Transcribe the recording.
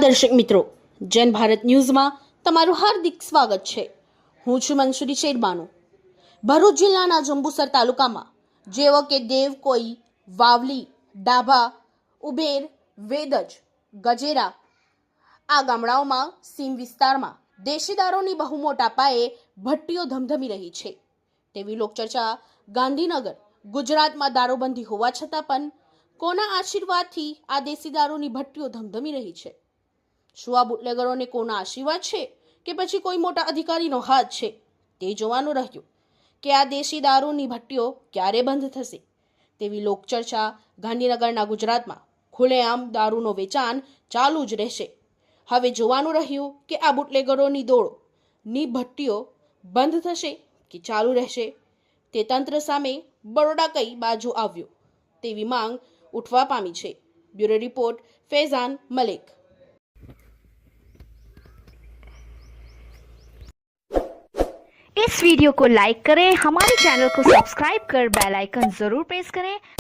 દર્શક મિત્રો, જૈન ભારત ન્યૂઝમાં તમારું હાર્દિક સ્વાગત છે। હું છું મંસૂરી શેરબાનુ। ભરૂચ જિલ્લાના જંબુસર તાલુકામાં જેવો કે દેવકોઈ, વાવલી, ડાભા, ઉબેર, વેદજ, ગજેરા આ ગામડાઓમાં સીમ વિસ્તારમાં દેશી દારૂની બહુ મોટા પાયે ભટ્ટીઓ ધમધમી રહી છે તેવી લોકચર્ચા ગાંધીનગર ગુજરાતમાં દારૂબંધી હોવા છતાં પણ કોના આશીર્વાદથી આ દેશી દારૂની ભટ્ટીઓ ધમધમી રહી છે? શું આ બુટલેગરોને કોના આશીર્વાદ છે કે પછી કોઈ મોટા અધિકારીનો હાથ છે? તે જોવાનું રહ્યું કે આ દેશી દારૂની ભટ્ટીઓ ક્યારે બંધ થશે તેવી લોકચર્ચા ગાંધીનગરના ગુજરાતમાં ખુલ્લેઆમ દારૂનો વેચાણ ચાલુ જ રહેશે। હવે જોવાનું રહ્યું કે આ બુટલેગરોની દોડની ભટ્ટીઓ બંધ થશે કે ચાલુ રહેશે। તે તંત્ર સામે બરોડા કઈ બાજુ આવ્યો તેવી માંગ उठवा पामी छे। Bureau report Faizan Malik. इस वीडियो को लाइक करें, हमारे चैनल को सब्सक्राइब कर बेल आइकन जरूर प्रेस करें।